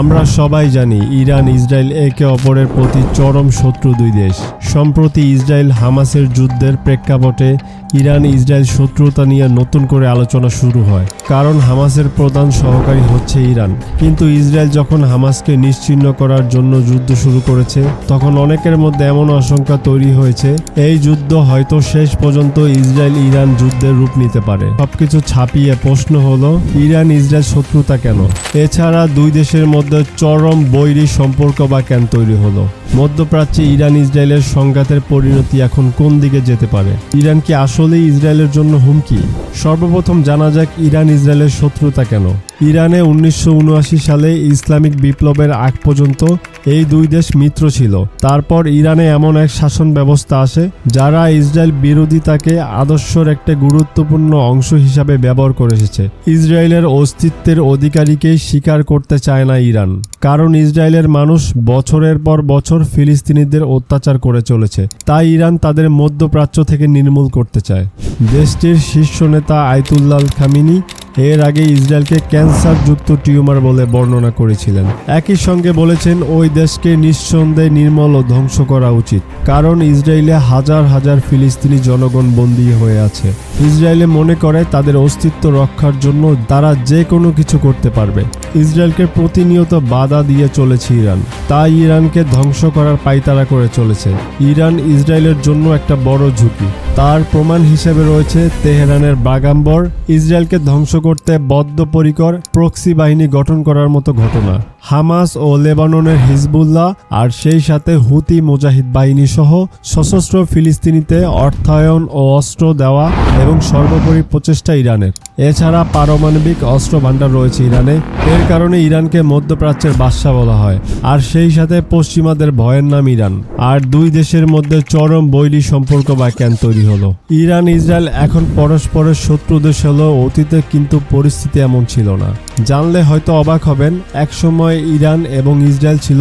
আমরা সবাই জানি ইরান ইসরায়েল একে অপরের প্রতি চরম শত্রু দুই দেশ। সম্প্রতি ইসরায়েল হামাসের যুদ্ধের প্রেক্ষাপটে ইরান ইসরায়েল শত্রুতা নিয়ে নতুন করে আলোচনা শুরু হয়, কারণ হামাসের প্রধান সহকারী হচ্ছে ইরান। কিন্তু ইসরায়েল যখন হামাসকে নিশ্চিহ্ন করার জন্য যুদ্ধ শুরু করেছে, তখন অনেকের মধ্যে এমন আশঙ্কা তৈরি হয়েছে এই যুদ্ধ হয়তো শেষ পর্যন্ত ইসরায়েল ইরান যুদ্ধের রূপ নিতে পারে। সবকিছু ছাপিয়ে প্রশ্ন হলো, ইরান ইসরায়েল শত্রুতা কেন? এছাড়া দুই দেশের মধ্যে চরম বৈরী সম্পর্ক বা কেন তৈরি হলো? মধ্যপ্রাচ্যে ইরান ইসরায়েলের সংঘাতের পরিণতি এখন কোন দিকে যেতে পারে? ইরান কি আসলেই ইসরায়েলের জন্য হুমকি? সর্বপ্রথম জানা যাক ইরান ইসরায়েলের শত্রুতা কেন। ইরানে 1979 সালে ইসলামিক বিপ্লবের আগ পর্যন্ত এই দুই দেশ মিত্র ছিল। তারপর ইরানে এমন এক শাসন ব্যবস্থা আসে যারা ইসরায়েল বিরোধিতাকে আদর্শের একটা গুরুত্বপূর্ণ অংশ হিসাবে ব্যবহার করে এসেছে। ইসরায়েলের অস্তিত্বের অধিকারীকেই স্বীকার করতে চায় না ইরান, কারণ ইসরায়েলের মানুষ বছরের পর বছর ফিলিস্তিনিদের অত্যাচার করে চলেছে। তাই ইরান তাদের মধ্যপ্রাচ্য থেকে নির্মূল করতে চায়। দেশটির শীর্ষ নেতা আয়াতুল্লাহ খামেনি এর আগে ইসরায়েলকে ক্যান্সারযুক্ত টিউমার বলে বর্ণনা করেছিলেন। একই সঙ্গে বলেছেন ওই দেশকে নিঃসন্দেহে নির্মূল ও ধ্বংস করা উচিত, কারণ ইসরায়েলে হাজার হাজার ফিলিস্তিনি জনগণ বন্দী হয়ে আছে। ইসরায়েলে মনে করে তাদের অস্তিত্ব রক্ষার জন্য তারা যে কোনো কিছু করতে পারবে। ইসরায়েলকে প্রতিনিয়ত বাধা দিয়ে চলেছে ইরান, তাই ইরানকে ধ্বংস করার পায়তারা করে চলেছে। ইরান ইসরায়েলের জন্য একটা বড় ঝুঁকি। তার প্রমাণ হিসেবে রয়েছে তেহরানের বাগাম্বর ইসরায়েলকে ধ্বংস করতে বদ্ধপরিকর প্রক্সি বাহিনী গঠন করার মতো ঘটনা। হামাস ও লেবাননের হিজবুল্লাহ আর সেই সাথে হুতি মুজাহিদ বাহিনী সহ সশস্ত্র ফিলিস্তিনিতে অর্থায়ন ও অস্ত্র দেওয়া এবং সর্বোপরি প্রচেষ্টা ইরানের। এছাড়া পারমাণবিক অস্ত্র ভান্ডার রয়েছে ইরানে। এর কারণে ইরানকে মধ্যপ্রাচ্যের বাদশা বলা হয়, আর সেই সাথে পশ্চিমাদের ভয়ের নাম ইরান। আর দুই দেশের মধ্যে চরম বৈরী সম্পর্ক বা কেন তৈরি হলো? ইরান ইসরায়েল এখন পরস্পরের শত্রু দেশ হলো অতীতে, কিন্তু পরিস্থিতি এমন ছিল না। জানলে হয়তো অবাক হবেন, একসময় ইরান এবং ইসরায়েল ছিল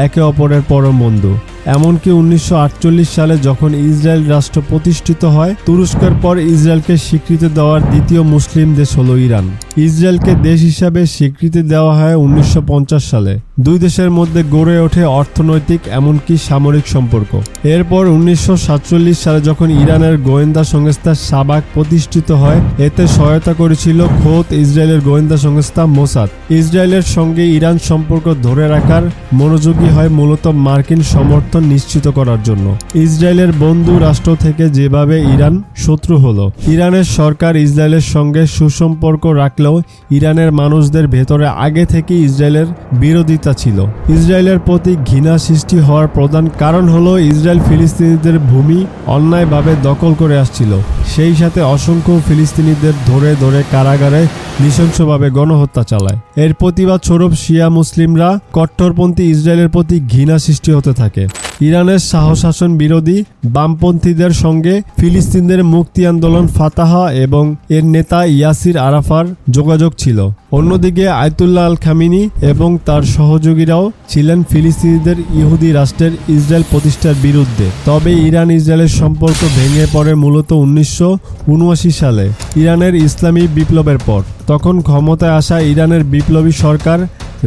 একে অপরের পরম বন্ধু। এমনকি 1948 সালে যখন ইসরায়েল রাষ্ট্র প্রতিষ্ঠিত হয়, তুরস্কের পর ইসরায়েলকে স্বীকৃতি দেওয়ার দ্বিতীয় মুসলিম দেশ হলো ইরান। ইসরায়েলকে দেশ হিসাবে স্বীকৃতি দেওয়া হয় 1950 সালে। দুই দেশের মধ্যে গড়ে ওঠে অর্থনৈতিক এমনকি সামরিক সম্পর্ক। এরপর 1947 সালে যখন ইরানের গোয়েন্দা সংস্থা শাবাক প্রতিষ্ঠিত হয়, এতে সহায়তা করেছিল খোদ ইসরায়েলের গোয়েন্দা সংস্থা মোসাদ। ইসরায়েলের সঙ্গে ইরান সম্পর্ক ধরে রাখার মনোযোগী হয় মূলত মার্কিন সমর্থন নিশ্চিত করার জন্য। ইসরায়েলের বন্ধু রাষ্ট্র থেকে যেভাবে ইরান শত্রু হলো। ইরানের সরকার ইসরায়েলের সঙ্গে সুসম্পর্ক রাখলেও ইরানের মানুষদের ভেতরে আগে থেকে ইসরায়েলের বিরোধিতা ছিল। ইসরায়েলের প্রতি ঘৃণা সৃষ্টি হওয়ার প্রধান কারণ হলো ইসরায়েল ফিলিস্তিনিদের ভূমি অন্যায়ভাবে দখল করে আসছিল। সেই সাথে অসংখ্য ফিলিস্তিনিদের ধরে ধরে কারাগারে নৃশংসভাবে গণহত্যা চালায়। এর প্রতিবাদ স্বরূপ শিয়া মুসলিমরা কট্টরপন্থী ইসরায়েলের প্রতি ঘৃণা সৃষ্টি হতে থাকে। ইরানের শাসন বিরোধী বামপন্থীদের সঙ্গে ফিলিস্তিনদের মুক্তি আন্দোলন ফাতাহ এবং এর নেতা ইয়াসির আরাফার যোগাযোগ ছিল। অন্যদিকে আয়াতুল্লাহ আল খামেনি এবং তার সহযোগীরাও ছিলেন ফিলিস্তিনিদের ইহুদি রাষ্ট্রের ইসরায়েল প্রতিষ্ঠার বিরুদ্ধে। তবে ইরান ইসরায়েলের সম্পর্ক ভেঙে পড়ে মূলত 1979 সালে ইরানের ইসলামী বিপ্লবের পর। তখন ক্ষমতায় আসা ইরানের বিপ্লবী সরকার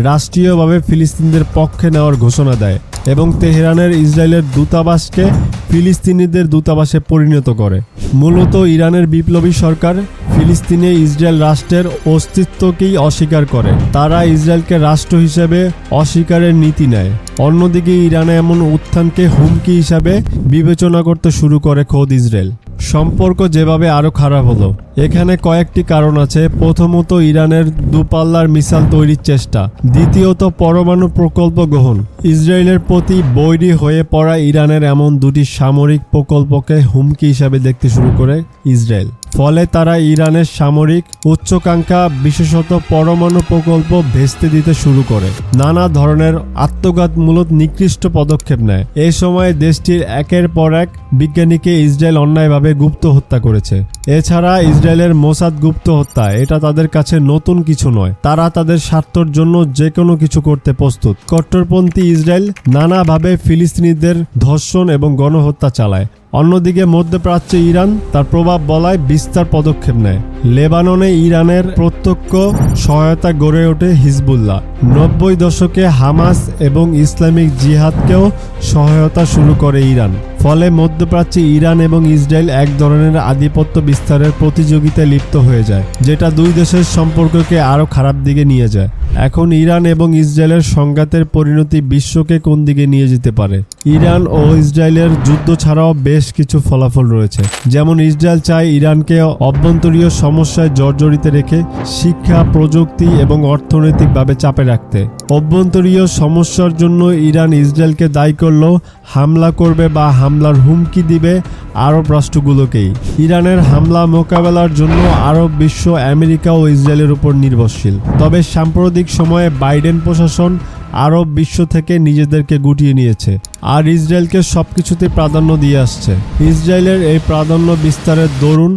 রাষ্ট্রীয়ভাবে ফিলিস্তিনিদের পক্ষে নেওয়ার ঘোষণা দেয় এবং তেহরানের ইসরায়েলের দূতাবাসকে ফিলিস্তিনিদের দূতাবাসে পরিণত করে। মূলত ইরানের বিপ্লবী সরকার ফিলিস্তিনে ইসরায়েল রাষ্ট্রের অস্তিত্বকেই অস্বীকার করে। তারা ইসরায়েলকে রাষ্ট্র হিসেবে অস্বীকারের নীতি নেয়। অন্যদিকে ইরানে এমন উত্থানকে হুমকি হিসাবে বিবেচনা করতে শুরু করে খোদ ইসরায়েল। সম্পর্ক যেভাবে আরো খারাপ হলো, এখানে কয়েকটি কারণ আছে। প্রথমত, ইরানের দূরপাল্লার মিসাইল তৈরির চেষ্টা। দ্বিতীয়ত, পরমাণু প্রকল্প গ্রহণ। ইসরায়েলের প্রতি বৈরী হয়ে পড়া ইরানের এমন দুটি সামরিক প্রকল্পকে হুমকি হিসাবে দেখতে শুরু করে ইসরায়েল। ফলে তারা ইরানের সামরিক উচ্চাকাঙ্ক্ষা বিশেষত পরমাণু প্রকল্প ভেস্তে দিতে শুরু করে নানা ধরনের আত্মঘাতমূলক নিকৃষ্ট পদক্ষেপ নেয়। এই সময় দেশটির একের পর এক বিজ্ঞানীকে ইসরায়েল অন্যায়ভাবে গুপ্ত হত্যা করেছে। এছাড়া ইসরায়েলের মোসাদ গুপ্ত হত্যা এটা তাদের কাছে নতুন কিছু নয়। তারা তাদের স্বার্থের জন্য যে কোনো কিছু করতে প্রস্তুত। কট্টরপন্থী ইসরায়েল নানাভাবে ফিলিস্তিনিদের ধর্ষণ এবং গণহত্যা চালায়। অন্যদিকে মধ্যপ্রাচ্যে ইরান তার প্রভাব বলায় বিস্তার পদক্ষেপ নেয়। লেবাননে ইরানের প্রত্যক্ষ সহায়তা গড়ে ওঠে হিজবুল্লাহ। 90 দশকে হামাস এবং ইসলামিক জিহাদকেও সহায়তা শুরু করে ইরান। ফলে মধ্যপ্রাচ্যে ইরান এবং ইসরায়েল এক ধরনের আধিপত্য বিস্তারের প্রতিযোগিতায় লিপ্ত হয়ে যায়, যেটা দুই দেশের সম্পর্ককে আরও খারাপ দিকে নিয়ে যায়। এখন ইরান এবং ইসরায়েলের সংঘাতের পরিণতি বিশ্বকে কোন দিকে নিয়ে যেতে পারে? ইরান ও ইসরায়েলের যুদ্ধ ছাড়াও বেশ কিছু ফলাফল রয়েছে। যেমন ইসরায়েল চায় ইরানকে অভ্যন্তরীণ সমস্যায় জর্জরিত রেখে শিক্ষা, প্রযুক্তি এবং অর্থনৈতিকভাবে চাপে রাখতে। অভ্যন্তরীণ সমস্যার জন্য ইরান ইসরায়েলকে দায়ী করলেও হামলা করবে বা হামলার হুমকি দিবে আরব রাষ্ট্রগুলোকেই। ইরানের হামলা মোকাবেলার জন্য আরব বিশ্ব আমেরিকা ও ইসরায়েলের উপর নির্ভরশীল। তবে সাম্প্রতিক সময়ে বাইডেন প্রশাসন আরব বিশ্ব থেকে নিজেদেরকে গুটিয়ে নিয়েছে আর ইসরায়েলকে সবকিছুতে প্রাধান্য দিয়ে আসছে। ইসরায়েলের এই প্রাধান্য বিস্তারের দরুন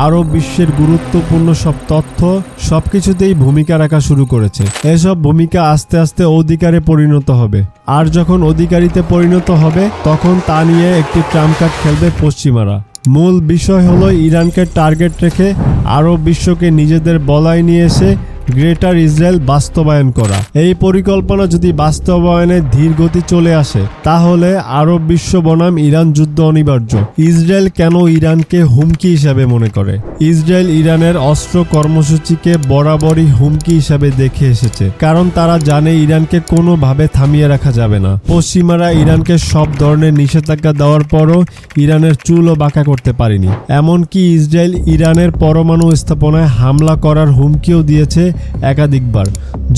আরব বিশ্বের গুরুত্বপূর্ণ সব তথ্য সবকিছুতেই ভূমিকা রাখা শুরু করেছে। এসব ভূমিকা আস্তে আস্তে অধিকারে পরিণত হবে, আর যখন অধিকারিতে পরিণত হবে তখন তা নিয়ে একটি ট্রাম্প কার্ড খেলবে পশ্চিমারা। মূল বিষয় হলো ইরানকে টার্গেট রেখে আরব বিশ্বকে নিজেদের বলায় নিয়ে এসে গ্রেটার ইসরায়েল বাস্তবায়ন করা। এই পরিকল্পনা যদি বাস্তবায়নে ধীর গতি চলে আসে তাহলে আরব বিশ্ব বনাম ইরান যুদ্ধ অনিবার্য। ইসরায়েল কেন ইরানকে হুমকি হিসাবে মনে করে? ইসরায়েল ইরানের অস্ত্র কর্মসূচিকে বরাবরই হুমকি হিসাবে দেখে এসেছে, কারণ তারা জানে ইরানকে কোনোভাবে থামিয়ে রাখা যাবে না। পশ্চিমারা ইরানকে সব ধরনের নিষেধাজ্ঞা দেওয়ার পরও ইরানের চুলও বাঁকা করতে পারেনি। এমনকি ইসরায়েল ইরানের পরমাণু স্থাপনায় হামলা করার হুমকিও দিয়েছে একাধিকবার।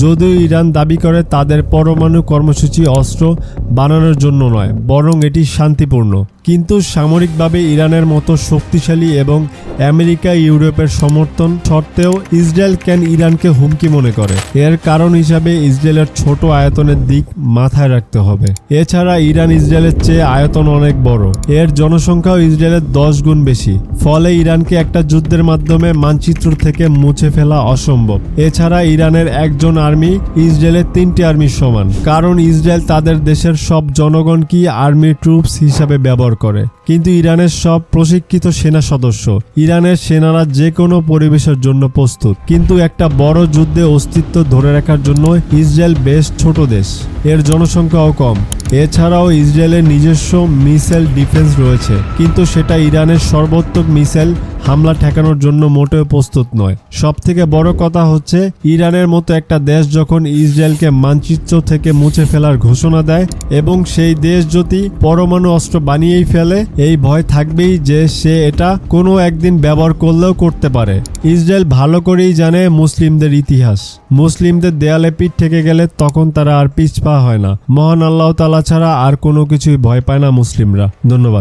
যদিও ইরান দাবি করে তাদের পরমাণু কর্মসূচি অস্ত্র বানানোর জন্য নয়, বরং এটি শান্তিপূর্ণ। কিন্তু সামরিকভাবে ইরানের মতো শক্তিশালী এবং আমেরিকা ইউরোপের সমর্থন সত্ত্বেও ইসরায়েল কেন ইরানকে হুমকি মনে করে? এর কারণ হিসাবে ইসরায়েলের ছোট আয়তনের দিক মাথায় রাখতে হবে। এছাড়া ইরান ইসরায়েলের চেয়ে আয়তন অনেক বড়, এর জনসংখ্যাও ইসরায়েলের 10 গুণ বেশি। ফলে ইরানকে একটা যুদ্ধের মাধ্যমে মানচিত্র থেকে মুছে ফেলা অসম্ভব। এছাড়া ইরানের একজন আর্মি ইসরায়েলের 3টি আর্মির সমান, কারণ ইসরায়েল তাদের দেশের সব জনগণকে আর্মি ট্রুপস হিসাবে ব্যবহার করে। কিন্তু ইরানের সব প্রশিক্ষিত সেনা সদস্য। ইরানের সেনারা যে কোনো পরিবেশের জন্য প্রস্তুত, কিন্তু একটা বড় যুদ্ধে অস্তিত্ব ধরে রাখার জন্য ইসরায়েল বেশ ছোট দেশ, এর জনসংখ্যাও কম। এছাড়াও ইসরায়েলের নিজস্ব মিসাইল ডিফেন্স রয়েছে, কিন্তু সেটা ইরানের সর্বাত্মক মিসাইল হামলা ঠেকানোর জন্য মোটেও প্রস্তুত নয়। সবথেকে বড় কথা হচ্ছে ইরানের মতো একটা দেশ যখন ইসরায়েলকে মানচিত্র থেকে মুছে ফেলার ঘোষণা দেয় এবং সেই দেশ যদি পরমাণু অস্ত্র বানিয়েই ফেলে, এই ভয় থাকবেই যে সে এটা কোনো একদিন ব্যবহার করলেও করতে পারে। ইসরায়েল ভালো করেই জানে মুসলিমদের ইতিহাস। মুসলিমদের দেয়ালে পিঠ ঠেকে গেলে তখন তারা আর পিছপা হয় না। মহান আল্লাহ তাআলা ছাড়া আর কোনো কিছুই ভয় পায় না মুসলিমরা। ধন্যবাদ।